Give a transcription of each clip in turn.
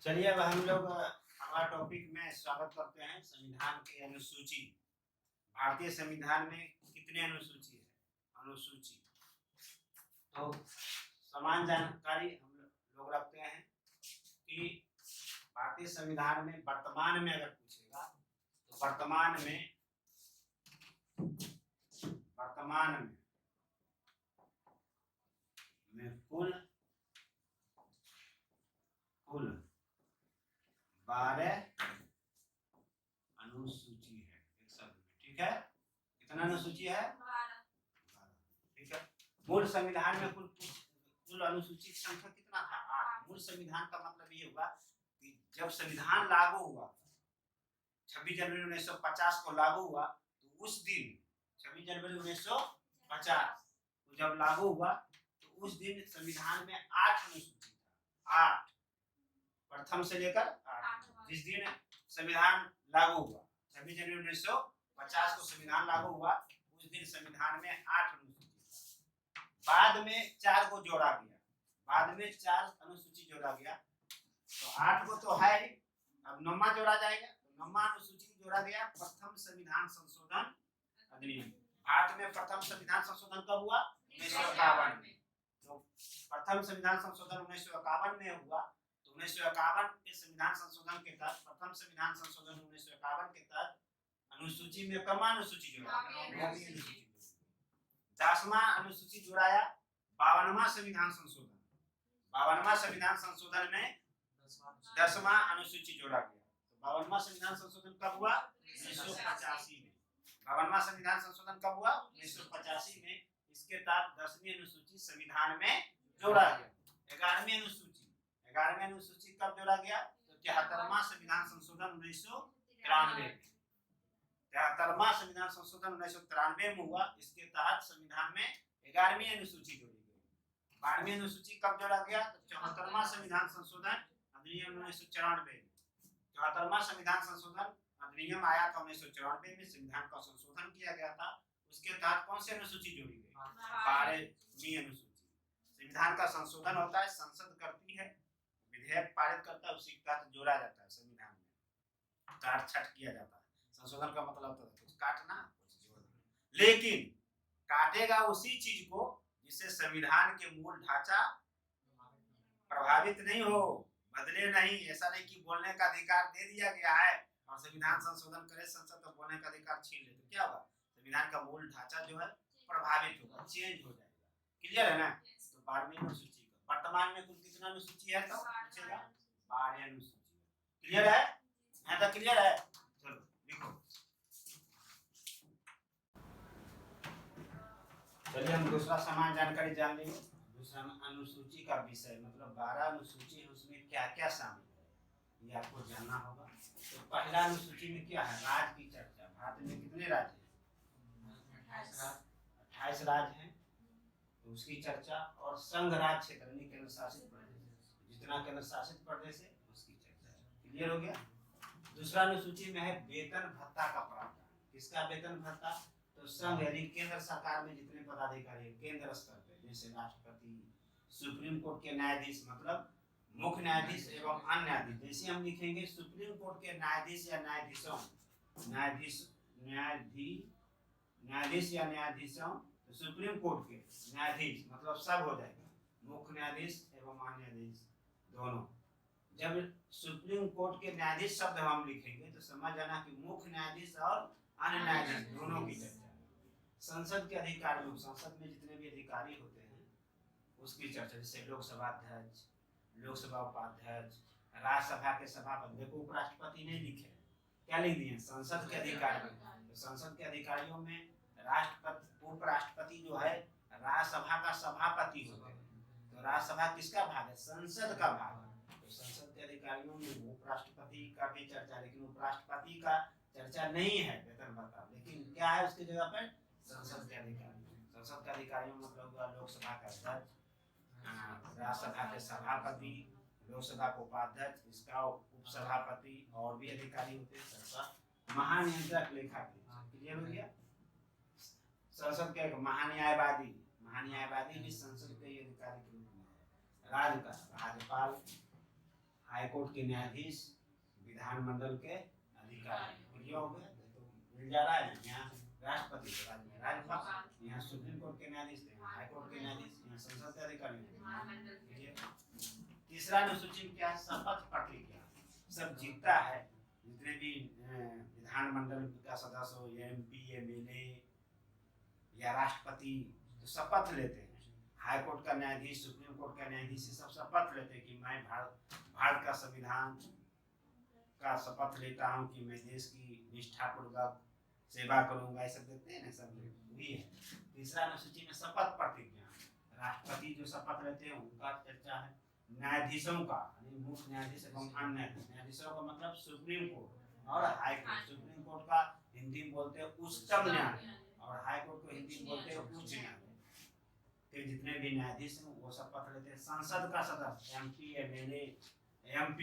चलिए अब हम लोग हमारा टॉपिक में स्वागत करते हैं। संविधान की अनुसूची। भारतीय संविधान में कितने अनुसूची है? अनुसूची तो समान जानकारी हम लोग रखते हैं कि भारतीय संविधान में वर्तमान में अगर पूछेगा तो वर्तमान में कुल 12 अनुसूची है एक शब्द में। ठीक है, कितना अनुसूची है? 12। ठीक है, मूल संविधान में कुल अनुसूची की संख्या कितना था? 8। मूल संविधान का मतलब ये हुआ कि जब संविधान लागू हुआ 26 जनवरी 1950 को लागू हुआ तो उस दिन 26 जनवरी 1950 को जब लागू हुआ तो उस दिन संविधान में 8 अनुसूची था। 8 प्रथम से लेकर 8। जिस दिन संविधान लागू हुआ 26 जनवरी 1950 को संविधान लागू हुआ उस दिन संविधान में 8 अनुसूची था। बाद में 4 को जोड़ा गया, बाद में 4 अनुसूची जोड़ा गया तो 8 को तो है ही, अब 9वां जोड़ा जाएगा। तो 9वां अनुसूची जोड़ा गया प्रथम संविधान संशोधन अधिनियम। भारत में प्रथम संविधान संशोधन कब हुआ? 1951 में। तो प्रथम संविधान संशोधन 1951 में हुआ। 1951 के संविधान संशोधन के तहत प्रथम संविधान संशोधन 1951 के तहत अनुसूची में कम अनुसूची जोड़ा, 10वां अनुसूची जोड़ाया 52वां संविधान संशोधन। 52वां संविधान संशोधन में 10वां अनुसूची जोड़ा गया। तो 52वां संविधान संशोधन कब हुआ? 1985 में। 52वां संविधान संशोधन कब हुआ? 1985 में। इसके तहत 10वीं अनुसूची संविधान में जोड़ा गया। 11वीं अनुसूची कब जोड़ा गया? तो 73वां संविधान संशोधन 1993 में। 73वां संविधान संशोधन 1993 में हुआ। इसके तहत संविधान में 11वीं अनुसूची जोड़ी गई। 12वीं अनुसूची कब जोड़ा गया? तो 74वां संविधान संशोधन अधिनियम 1994 में। 74वां संविधान संशोधन अधिनियम आया था 1994 में, संविधान का संशोधन किया गया था। उसके तहत कौन सी अनुसूची जोड़ी गई? 12वीं अनुसूची। संविधान का संशोधन होता है, संसद करती है, विधेयक पारित करता है, उसी के तहत जोड़ा जाता है संविधान में, काट छाट किया जाता है। संशोधन का मतलब होता है कुछ काटना कुछ जोड़ना, लेकिन काटेगा उसी चीज को जिससे संविधान के मूल ढांचा प्रभावित नहीं हो, बदले नहीं। ऐसा नहीं कि बोलने का अधिकार दे दिया गया है और संविधान संशोधन करे संसद तो बोलने का अधिकार छीन ले, तो क्या होगा? संविधान का मूल ढांचा जो है प्रभावित होगा, चेंज हो जाएगा। क्लियर है ना? तो 12वीं अनुसूची का वर्तमान में कुल कितना अनुसूची है? तो पूछेगा 12 अनुसूची। क्लियर है? यहाँ तक क्लियर है? चलो लिखो। चलिए हम दूसरा समान जानकारी जान लेंगे। दूसरा अनुसूची का विषय मतलब 12 अनुसूची है, उसमें क्या क्या शामिल है ये आपको जानना होगा। तो पहला अनुसूची में क्या है? राज्य की चर्चा। भारत में कितने राज्य हैं? 28 राज्य हैं, तो उसकी चर्चा। और संघ राज्य क्षेत्र यानी केंद्र शासित प्रदेश, जितना केंद्र शासित प्रदेश है उसकी चर्चा। क्लियर हो गया? दूसरा अनुसूची में है वेतन भत्ता का प्रावधान। किसका वेतन भत्ता? तो संघ यानी केंद्र सरकार में जितने पदाधिकारी हैं केंद्र स्तर पे, जैसे राष्ट्रपति, सुप्रीम कोर्ट के न्यायाधीश मतलब मुख्य न्यायाधीश एवं अन्य न्यायाधीश। जैसे हम लिखेंगे सुप्रीम कोर्ट के न्यायाधीश या न्यायाधीशों, न्यायाधीश या न्यायाधीशों, तो सुप्रीम कोर्ट के न्यायाधीश मतलब सब हो जाएगा, मुख्य न्यायाधीश एवं अन्य न्यायाधीश दोनों। जब सुप्रीम कोर्ट के न्यायाधीश शब्द हम लिखेंगे तो समझ जाना कि मुख्य न्यायाधीश और अन्य न्यायाधीश दोनों की चर्चा। संसद के अधिकारियों, संसद में जितने भी अधिकारी होते हैं उसकी चर्चा, जैसे लोकसभा अध्यक्ष, लोकसभा उपाध्यक्ष, राज्यसभा के सभापति। देखो उपराष्ट्रपति नहीं लिखे, क्या लिख दिए? संसद के अधिकारी। तो संसद के अधिकारियों में राष्ट्रपति, उपराष्ट्रपति जो है राज्यसभा का सभापति होते हैं। तो राज्यसभा किसका भाग है? संसद का भाग है। तो संसद के अधिकारियों में उपराष्ट्रपति का भी चर्चा, लेकिन उपराष्ट्रपति का चर्चा नहीं है वेतन भत्ता, लेकिन क्या है उसकी जगह पर? संसद के अधिकारी। संसद के अधिकारियों मतलब लोकसभा का अध्यक्ष, राज्यसभा के सभापति, लोकसभा के उपाध्यक्ष, इसका उपसभापति और भी अधिकारी होते हैं। सबका महानियंत्रक लेखापरीक्षक। क्लियर हो गया? संसद के महान्यायवादी, महान्यायवादी भी संसद के अधिकारी के रूप में। राज्य का राज्यपाल, हाईकोर्ट के न्यायाधीश, विधानमंडल के अधिकारी, ये हो गया। तो मिल जा रहा है यहाँ राष्ट्रपति के राज्य में राज्यपाल, यहाँ सुप्रीम कोर्ट के न्यायाधीश, हाईकोर्ट के न्यायाधीश, यहाँ संसद के अधिकारी। तीसरा अनुसूची क्या है? शपथ प्रतिज्ञा। सब जीतता है, जितने भी विधानमंडल का सदस्य हो, MP, MLA या राष्ट्रपति, तो शपथ लेते हैं। हाईकोर्ट का न्यायाधीश, सुप्रीम कोर्ट का न्यायाधीश, सब शपथ लेते हैं कि मैं भारत का संविधान का शपथ लेता हूँ कि मैं देश की निष्ठापूर्वक सेवा करूंगा, ऐसा देते हैं ना, सब वही है। तीसरा अनुसूची में शपथ प्रतिज्ञा, राष्ट्रपति जो शपथ लेते हैं उनका चर्चा है। न्यायाधीशों का, मुख्य न्यायाधीश एवं अन्य न्यायाधीश, न्यायाधीशों का मतलब सुप्रीम कोर्ट और हाई कोर्ट। सुप्रीम कोर्ट का हिंदी में बोलते हैं उच्चतम न्यायालय और हाई कोर्ट को हिंदी में बोलते हैं उच्च न्यायालय। के जितने भी न्यायाधीश हैं वो शपथ लेते हैं। संसद का सदस्य, MP, MLA, MP,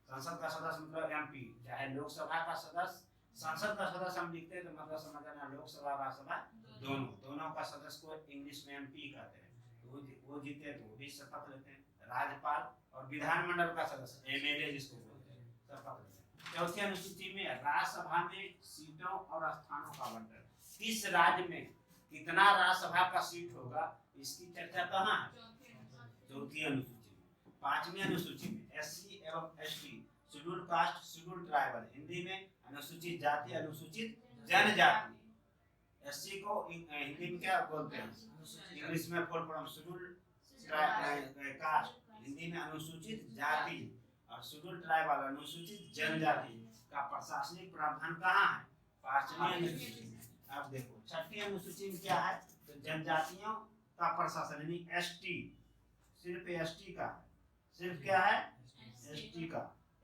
संसद का सदस्य मतलब MP, चाहे लोकसभा का सदस्य, संसद का सदस्य हम लिखते हैं तो मतलब समझ लेना लोकसभा राज्यसभा दोनों का सदस्य को इंग्लिश में MP कहते हैं। वो जीते तो वो भी शपथ लेते हैं। राज्यपाल और विधानमंडल का सदस्य MLA जिसको बोलते हैं, शपथ लेते हैं। चौथी अनुसूची में राज्यसभा में सीटों और स्थानों का आवंटन, किस राज्य में कितना राज्यसभा का सीट होगा इसकी चर्चा कहाँ है? चौथी अनुसूची में। पांचवी अनुसूची में SC एवं ST, schedule caste, schedule tribal, Hindi में अनुसूचित जाति, अनुसूचित जनजाति। SC को हिंदी में क्या बोलते हैं? इंग्लिश में full form schedule caste, Hindi में अनुसूचित जाति, और शेड्यूल ट्राइबल अनुसूचित जनजाति का प्रशासनिक प्रावधान कहाँ है? पांचवी अनुसूची में। अब देखो छठी अनुसूची में क्या है? तो जनजातियों का प्रशासन यानी ST, सिर्फ ST का, सिर्फ क्या है? ST का।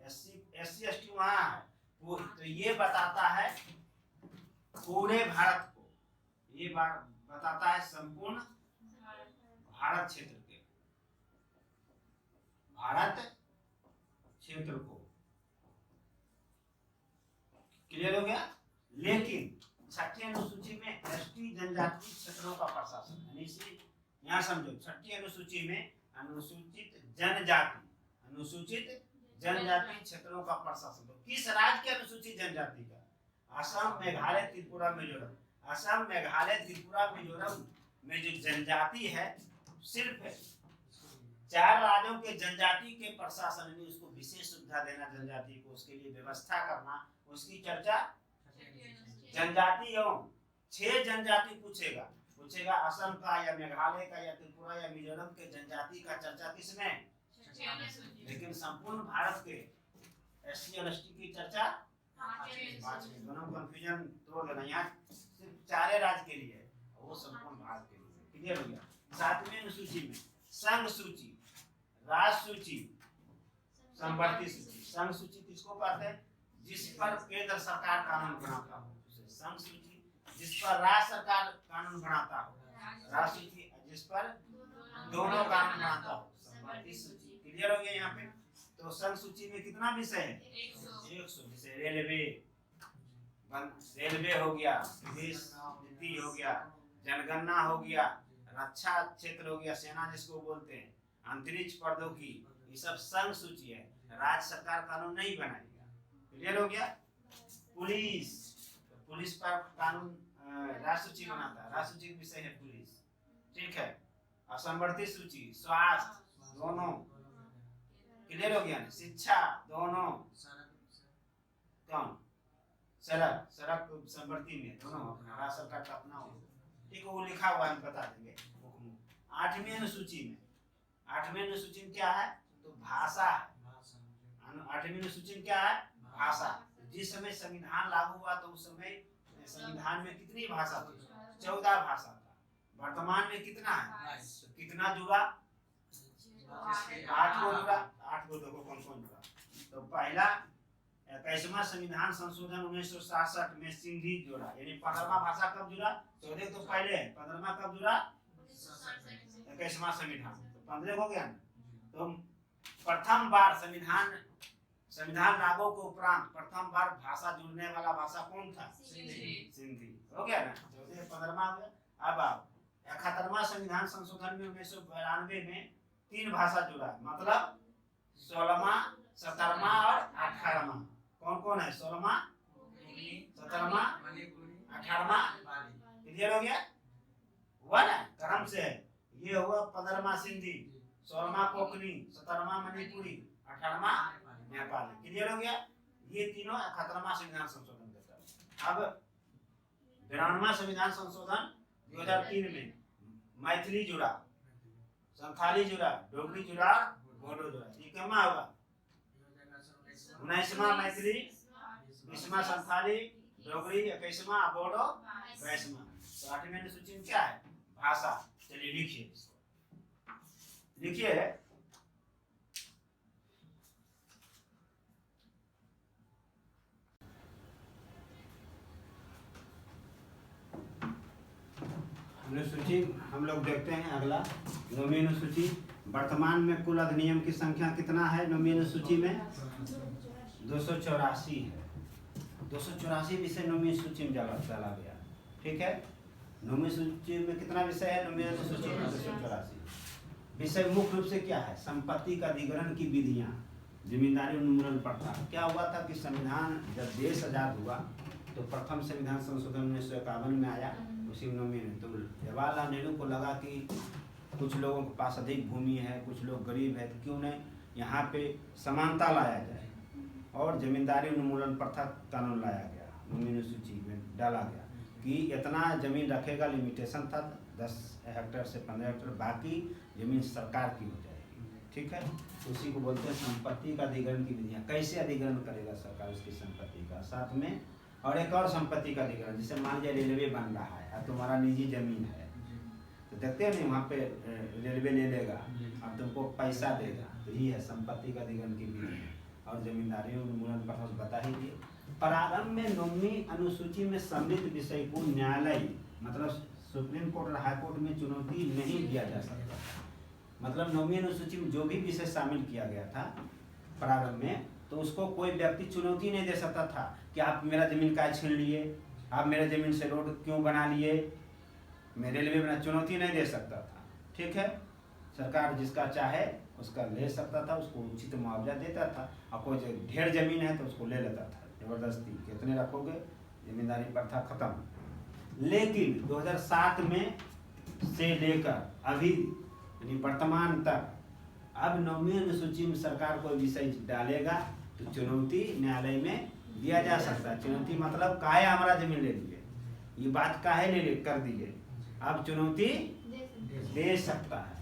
SC ST वहाँ है। तो ये बताता है पूरे भारत को, ये बताता है संपूर्ण भारत क्षेत्र के, भारत क्षेत्र को। क्लियर हो गया? लेकिन छठी अनुसूची में ST जनजाति क्षेत्रों का प्रशासन, यानी यहाँ समझो छठी अनुसूची में अनुसूचित जनजाति क्षेत्रों का प्रशासन। तो किस राज्य की अनुसूचित जनजाति का? असम, मेघालय, त्रिपुरा, मिजोरम। असम, मेघालय, त्रिपुरा, मिजोरम में जो जनजाति है, सिर्फ 4 राज्यों के जनजाति के प्रशासन ने उसको विशेष सुविधा देना, जनजाति को उसके लिए व्यवस्था करना, उसकी चर्चा जनजाति एवं 6 जनजाति पूछेगा असम का या मेघालय का या त्रिपुरा या मिजोरम के जनजाति का चर्चा किसमें? लेकिन संपूर्ण भारत के SC और ST की चर्चा 5 में। दोनों कंफ्यूजन तोड़ देना, यहाँ सिर्फ 4 राज्य के लिए है, वो संपूर्ण भारत के लिए। क्लियर हो गया? 7वीं अनुसूची में संघ सूची, राज्य सूची, संवर्ती सूची। संघ सूची किसको कहते हैं? जिस पर केंद्र सरकार कानून बनाता हो, संघ सूची। जिस पर राज्य सरकार कानून बनाता हो, राज्य सूची। जिस पर दोनों कानून बनाता हो, संवर्ती सूची। क्लियर हो गया यहाँ पे? तो संघ सूची में कितना विषय है? 100 विषय। रेलवे हो गया, विदेश नीति हो गया, जनगणना हो गया, रक्षा क्षेत्र हो गया, सेना जिसको बोलते हैं, अंतरिक्ष प्रौद्योगिकी, ये सब संघ सूची है। राज्य सरकार कानून नहीं बनाएगा। क्लियर हो गया? पुलिस, तो पुलिस पर कानून राज्य सूची बनाता है, राज्य सूची विषय है पुलिस। ठीक है? और संवर्ती सूची, स्वास्थ्य, दोनों। क्लियर हो गया? शिक्षा, दोनों। कौन? सड़क संवर्ती में दोनों, राज्य सरकार का अपना हो। ठीक है, वो लिखा हुआ है, बता देंगे। 8वीं अनुसूची में क्या है? तो भाषा है। 8वीं अनुसूची में क्या है? भाषा। जिस समय संविधान लागू हुआ तो उस समय संविधान में कितनी भाषा थी? 14 भाषा था। वर्तमान में कितना है? तो कितना जुड़ा? 8 को जुड़ा। 8 को देखो कौन कौन जुड़ा। तो पहला 21वां संविधान संशोधन 1967 में सिंधी जोड़ा, यानी 15वां भाषा कब जुड़ा? 14 तो पहले है, 15वां कब जुड़ा? 21वां संविधान, तो 15 हो गया ना। तो प्रथम बार संविधान लागू के उपरांत प्रथम बार भाषा जुड़ने वाला भाषा कौन था? सिंधी। हो गया ना? 14 15वां हो गया। अब 71वां संविधान संशोधन में 1992 में 3 भाषा जुड़ा, मतलब 16वां 17वां और 18वां। कौन कौन है? 16वां, 17वां, 18वां। क्लियर हो गया? हुआ ना? क्रम से है। ये हुआ 15वां सिंधी, 16वां कोंकणी, 17वां मणिपुरी, 18वां नेपाली। क्लियर हो गया? ये तीनों 71वां संविधान संशोधन के तहत। अब 92वां संविधान संशोधन 2003 में मैथिली जुड़ा, संथाली जुड़ा, डोगरी जुड़ा, बोडो जुड़ा। ये कमा हुआ 19वां मैथिली, 20वां संथाली, डोगरी, 21वां बोडो, 22वां। तो 8वीं अनुसूची में क्या है? भाषा। चलिए लिखिए, लिखिए अनुसूची। हम लोग देखते हैं अगला 9वीं अनुसूची। वर्तमान में कुल अधिनियम की संख्या कितना है 9वीं अनुसूची में? 284 है। 284 विषय 9वीं सूची में डाला गया। ठीक है, 9वीं सूची में कितना विषय है? 9वीं अनुसूची में 284 विषय। मुख्य रूप से क्या है? संपत्ति का अधिग्रहण की विधियां, जिम्मेदारी उन्मूलन प्रथा। क्या हुआ था कि संविधान जब देश आजाद हुआ तो प्रथम संविधान संशोधन 1951 में आया, उसी 9वीं में। तो जवाहरलाल नेहरू को लगा कि कुछ लोगों के पास अधिक भूमि है, कुछ लोग गरीब है, तो क्यों नहीं यहाँ पे समानता लाया जाए, और जमींदारी उन्मूलन प्रथा कानून लाया गया। 9वीं अनुसूची में डाला गया कि इतना जमीन रखेगा, लिमिटेशन था 10 हेक्टेयर से 15 हेक्टेयर, बाकी जमीन सरकार की हो जाएगी। ठीक है, उसी को बोलते हैं संपत्ति का अधिग्रहण की विधियां। कैसे अधिग्रहण करेगा सरकार उसकी संपत्ति का? साथ में और एक और संपत्ति का अधिग्रहण, जैसे मान लीजिए रेलवे बन रहा है, अब तुम्हारा निजी जमीन है, तो देखते हैं नहीं, वहाँ पे रेलवे ले लेगा, अब तुमको पैसा देगा, तो ये है संपत्ति का अधिग्रहण की विधि। और जमींदारी उन्मूलन प्रथा बता ही दिए। प्रारंभ में 9वीं अनुसूची में सम्मिलित विषय को न्यायालय, मतलब सुप्रीम कोर्ट और हाई कोर्ट में चुनौती नहीं दिया जा सकता। मतलब 9वीं अनुसूची में जो भी विषय शामिल किया गया था प्रारंभ में, तो उसको कोई व्यक्ति चुनौती नहीं दे सकता था कि आप मेरा जमीन का छीन लिए, आप मेरे जमीन से रोड क्यों बना लिए, मेरे लिए बना, चुनौती नहीं दे सकता था। ठीक है, सरकार जिसका चाहे उसका ले सकता था, उसको उचित मुआवजा देता था, और कोई ढेर जमीन है तो उसको ले लेता था जबरदस्ती, कितने रखोगे, जमींदारी प्रथा खत्म। लेकिन 2007 में से लेकर अभी यानी वर्तमान तक, अब 9वीं अनुसूची में सरकार कोई विषय डालेगा तो चुनौती न्यायालय में दिया जा सकता है। चुनौती मतलब काहे हमारा जमीन ले लिए, ये बात काहे ले कर दिए, अब चुनौती दे सकता है।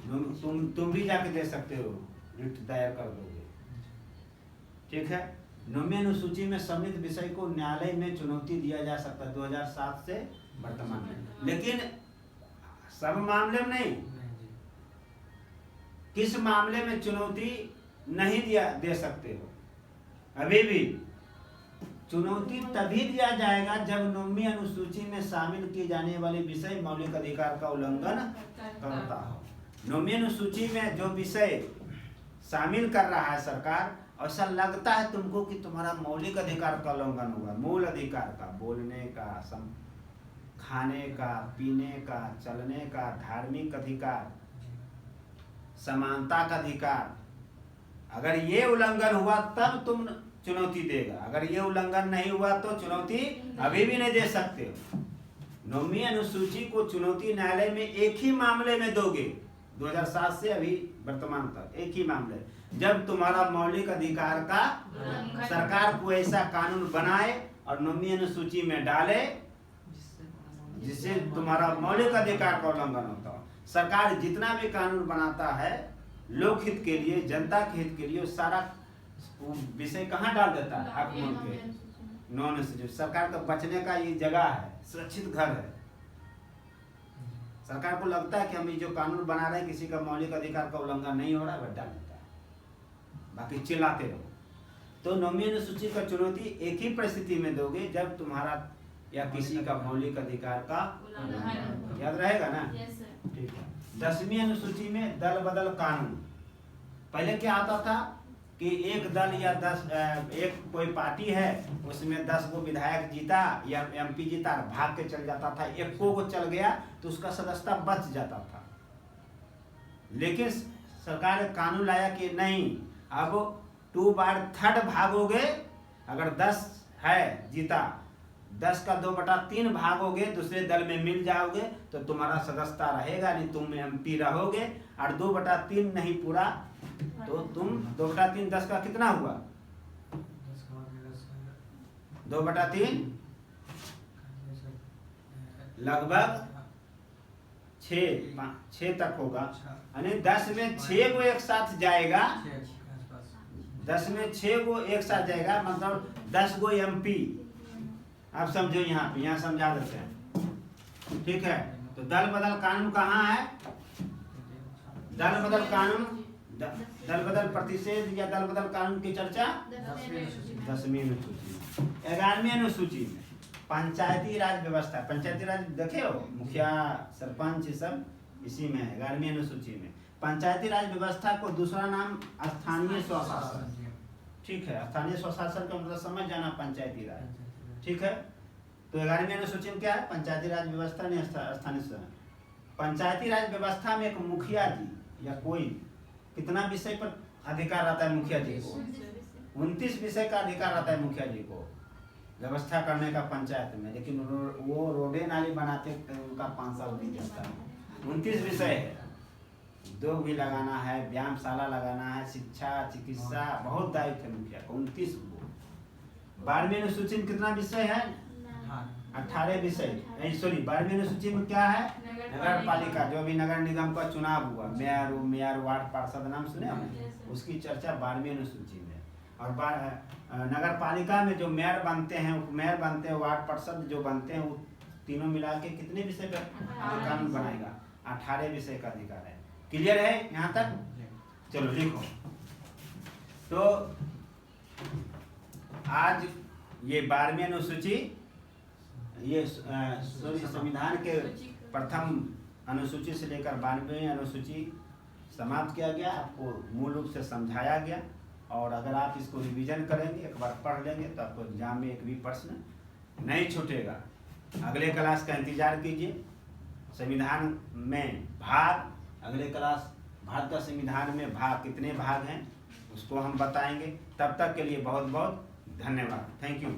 तुम भी जाके दे सकते हो, रिट दायर कर दोगे। ठीक है, 9वीं अनुसूची में सम्मिलित विषय को न्यायालय में चुनौती दिया जा सकता है 2007 से वर्तमान में, लेकिन सब मामले में नहीं। किस मामले में चुनौती नहीं दे सकते हो? अभी भी चुनौती तभी दिया जाएगा जब 9वीं अनुसूची में शामिल किए जाने वाले विषय मौलिक अधिकार का उल्लंघन करता हो। 9वीं अनुसूची में जो विषय शामिल कर रहा है सरकार, ऐसा लगता है तुमको कि तुम्हारा मौलिक अधिकार का उल्लंघन हुआ, मूल अधिकार का, बोलने का, खाने का, पीने का, चलने का, धार्मिक अधिकार, समानता का अधिकार, अगर ये उल्लंघन हुआ तब तुम चुनौती देगा, अगर ये उल्लंघन नहीं हुआ तो चुनौती अभी भी नहीं दे सकते हो। 9वीं अनुसूची को चुनौती न्यायालय में एक ही मामले में दोगे, 2007 से अभी वर्तमान तक एक ही मामले, जब तुम्हारा मौलिक अधिकार का सरकार को ऐसा कानून बनाए और 9वीं अनुसूची में डाले जिससे तुम्हारा मौलिक अधिकार का उल्लंघन होता हो। सरकार जितना भी कानून बनाता है लोकहित के लिए, जनता के हित के लिए, सारा विषय कहाँ डाल देता है? हाकिमों के नॉन अनुसूचित। सरकार का बचने का ये जगह है, सुरक्षित घर है। सरकार को लगता है कि हम ये जो कानून बना रहे हैं किसी का मौलिक अधिकार का उल्लंघन नहीं हो रहा है, वह डाल देता है, बाकी चिल्लाते रहो। तो 9वीं अनुसूची का चुनौती एक ही परिस्थिति में दोगे जब तुम्हारा या किसी का मौलिक अधिकार का उल्लंघन, याद रहेगा ना? ठीक है। 10वीं अनुसूची में दल बदल कानून। पहले क्या आता था कि एक दल या 10 एक कोई पार्टी है, उसमें 10 को विधायक जीता या एमपी जीता, भाग के चल जाता था, एक को चल गया तो उसका सदस्यता बच जाता था। लेकिन सरकार ने कानून लाया कि नहीं, अब 2 बार थर्ड भागोगे, अगर 10 है जीता, 10 का 2/3 भागोगे, दूसरे दल में मिल जाओगे तो तुम्हारा सदस्यता रहेगा, नहीं तुम MP रहोगे। और 2/3 नहीं पूरा तो तुम 2/3 10 का कितना हुआ, 2/3 लगभग 6 तक होगा, यानी 10 में 6 को एक साथ जाएगा, 10 में 6 को एक साथ जाएगा, मतलब 10 गो MP। आप समझो, यहाँ समझा देते हैं, ठीक है। तो दल बदल कानून कहाँ है, दल बदल कानून, दल बदल प्रतिषेध या दल बदल कानून की चर्चा 10वीं अनुसूची में। 11वीं अनुसूची में पंचायती राज व्यवस्था, पंचायती राज देखे हो, मुखिया सरपंच सब इसी में है। 11वीं अनुसूची में पंचायती राज व्यवस्था को दूसरा नाम स्थानीय स्वशासन, ठीक है। स्थानीय स्वशासन का मतलब समझ जाना, पंचायती राज, ठीक है। तो 11वीं अनुसूची में क्या है, पंचायती राज व्यवस्था नहीं स्थानीय स्वशासन। पंचायती राज व्यवस्था में एक मुखिया जी या कोई कितना विषय पर अधिकार रहता है मुखिया जी को, 29 विषय का अधिकार रहता है मुखिया जी को व्यवस्था करने का पंचायत में। लेकिन वो रोडे नाली बनाते उनका 5 साल बीत जाता है। 29 विषय है, उद्योग भी लगाना है, व्यायामशाला लगाना है, शिक्षा चिकित्सा, बहुत दायित्व है मुखिया को, 29 वो। 12वीं अनुसूची में कितना विषय है, 18 विषय, सॉरी 12वीं अनुसूची में क्या है, नगर पालिका, जो भी नगर निगम का चुनाव हुआ, मेयर वार्ड पार्षद नाम सुने हमने, उसकी चर्चा 12वीं अनुसूची में। और नगर पालिका में जो मेयर बनते हैं, उपमेयर बनते हैं, वार्ड पार्षद जो बनते हैं, वो तीनों मिला के कितने विषय पर कानून बनाएगा, 18 विषय का अधिकार है। क्लियर है यहाँ तक, चलो लिखो। तो आज ये 12वीं अनुसूची, ये संविधान के प्रथम अनुसूची से लेकर 12वीं अनुसूची समाप्त किया गया, आपको मूल रूप से समझाया गया। और अगर आप इसको रिवीजन करेंगे, एक बार पढ़ लेंगे, तो आपको एग्जाम में एक भी प्रश्न नहीं छूटेगा। अगले क्लास का इंतजार कीजिए। संविधान में भाग, अगले क्लास भारत का संविधान में भाग कितने भाग हैं उसको हम बताएंगे। तब तक के लिए बहुत बहुत धन्यवाद। Thank you.